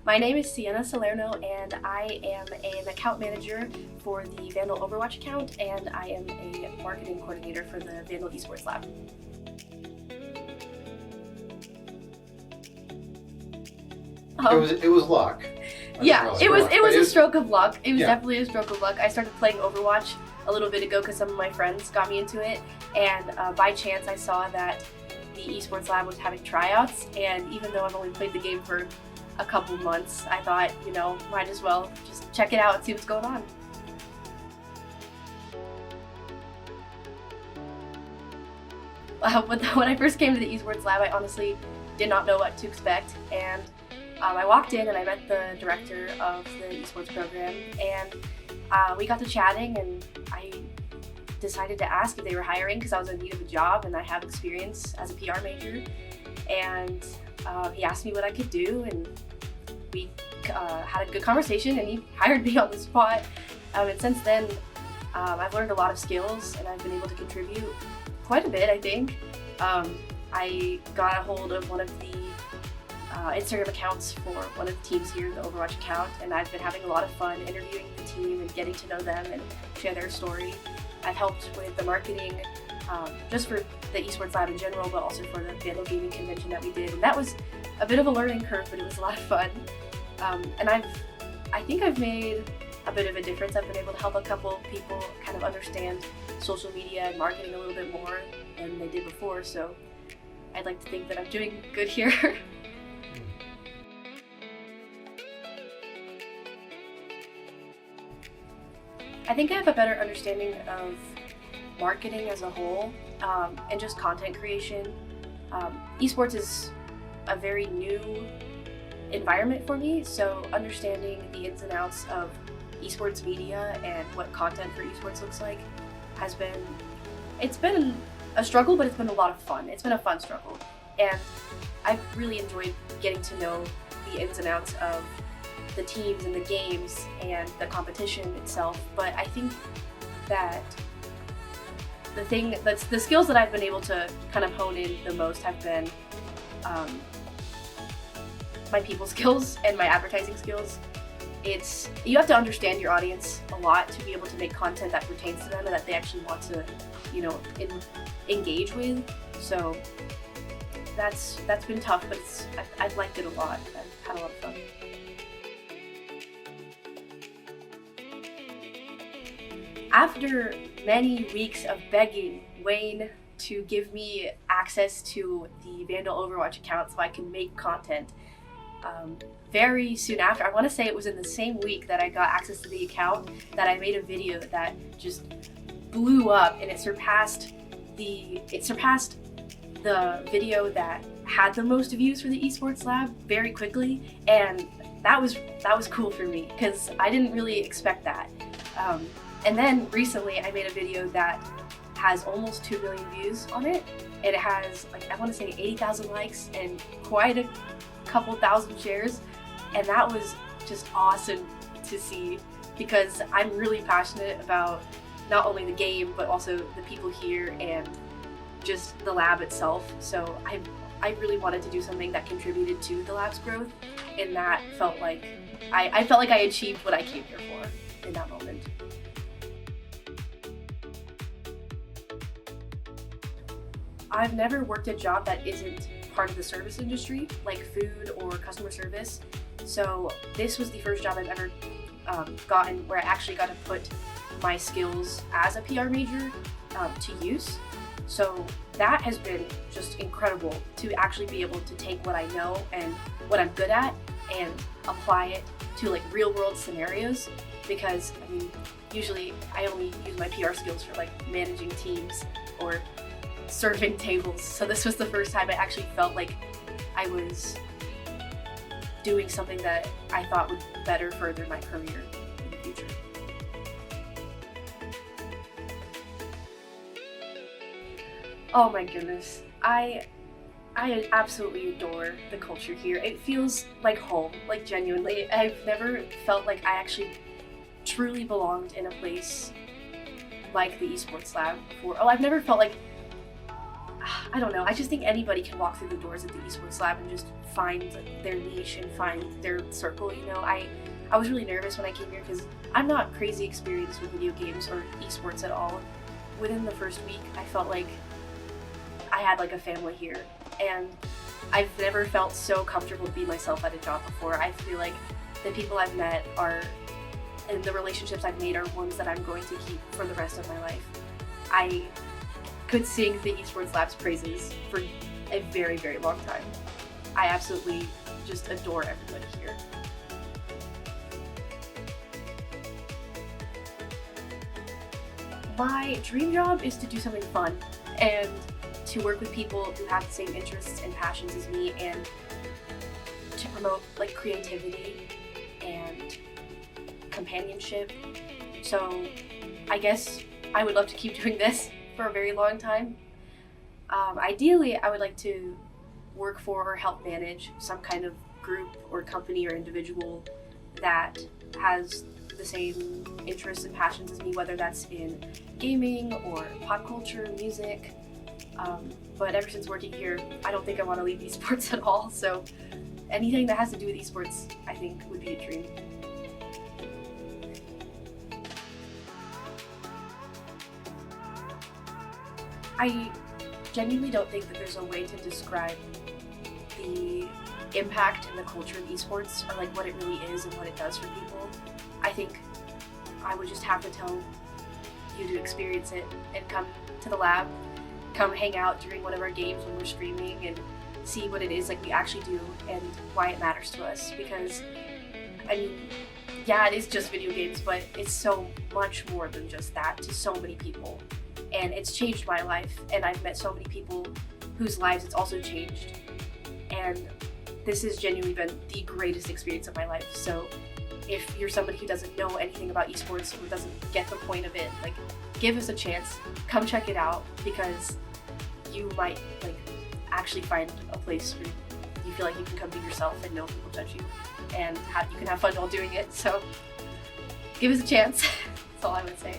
My name is Ciena Salerno, and I am an account manager for the Vandal Overwatch account, and I am a marketing coordinator for the Vandal Esports Lab. It was luck. Yeah, it was a stroke of luck. It was Yeah. definitely a stroke of luck. I started playing Overwatch a little bit ago because some of my friends got me into it, and by chance I saw that the Esports Lab was having tryouts, and even though I've only played the game for a couple months, I thought, might as well just check it out and see what's going on. When I first came to the Esports Lab, I honestly did not know what to expect, and I walked in and I met the director of the esports program, and we got to chatting, and I decided to ask if they were hiring because I was in need of a job and I have experience as a PR major, and he asked me what I could do, and we had a good conversation, and he hired me on the spot. And since then, I've learned a lot of skills, and I've been able to contribute quite a bit, I think. I got a hold of one of the Instagram accounts for one of the teams here, the Overwatch account, and I've been having a lot of fun interviewing the team and getting to know them and share their story. I've helped with the marketing, just for the Esports Lab in general, but also for the Vandal Gaming convention that we did, and that was a bit of a learning curve, but it was a lot of fun. And I think I've made a bit of a difference. I've been able to help a couple people kind of understand social media and marketing a little bit more than they did before, so I'd like to think that I'm doing good here. I think I have a better understanding of marketing as a whole, and just content creation. Esports is a very new environment for me, so understanding the ins and outs of esports media and what content for esports looks like it's been a struggle, but it's been a lot of fun. It's been a fun struggle, and I've really enjoyed getting to know the ins and outs of the teams and the games and the competition itself. But I think that the skills that I've been able to kind of hone in the most have been my people skills and my advertising skills. You have to understand your audience a lot to be able to make content that pertains to them and that they actually want to, engage with. So that's been tough, but I've liked it a lot. I've had a lot of fun. After many weeks of begging Wayne to give me access to the Vandal Overwatch account so I can make content, very soon after, I want to say it was in the same week that I got access to the account, that I made a video that just blew up, and it surpassed the video that had the most views for the Esports Lab very quickly, and that was cool for me because I didn't really expect that. And then recently I made a video that has almost 2 million views on it, and it has, I want to say 80,000 likes and quite a couple thousand shares, and that was just awesome to see because I'm really passionate about not only the game but also the people here and just the lab itself. So I really wanted to do something that contributed to the lab's growth, and that felt like I felt like I achieved what I came here for in that moment. I've never worked a job that isn't part of the service industry, like food or customer service. So this was the first job I've ever gotten where I actually got to put my skills as a PR major to use. So that has been just incredible to actually be able to take what I know and what I'm good at and apply it to real world scenarios, because usually I only use my PR skills for managing teams or serving tables. So this was the first time I actually felt like I was doing something that I thought would better further my career in the future. Oh my goodness, I absolutely adore the culture here. It feels like home, genuinely. I've never felt like I actually truly belonged in a place like the Esports Lab before. I've never felt like I don't know, I just think anybody can walk through the doors at the esports lab and just find their niche and find their circle, you know. I was really nervous when I came here because I'm not crazy experienced with video games or esports at all. Within the first week, I felt like I had like a family here, and I've never felt so comfortable to be myself at a job before. I feel like the people I've met and the relationships I've made are ones that I'm going to keep for the rest of my life. I could sing the esports lab's praises for a very, very long time. I absolutely just adore everybody here. My dream job is to do something fun and to work with people who have the same interests and passions as me, and to promote like creativity and companionship. So I guess I would love to keep doing this for a very long time. Ideally, I would like to work for or help manage some kind of group or company or individual that has the same interests and passions as me, whether that's in gaming or pop culture, music. But ever since working here, I don't think I want to leave esports at all, so anything that has to do with esports, I think, would be a dream. I genuinely don't think that there's a way to describe the impact and the culture of esports, or like what it really is and what it does for people. I think I would just have to tell you to experience it and come to the lab, come hang out during one of our games when we're streaming and see what it is like we actually do and why it matters to us. Because I mean, yeah, it is just video games, but it's so much more than just that to so many people. And it's changed my life, and I've met so many people whose lives it's also changed. And this has genuinely been the greatest experience of my life. So if you're somebody who doesn't know anything about esports or doesn't get the point of it, like, give us a chance, come check it out, because you might like actually find a place where you feel like you can come be yourself and no one will judge you, and you can have fun while doing it. So give us a chance. That's all I would say.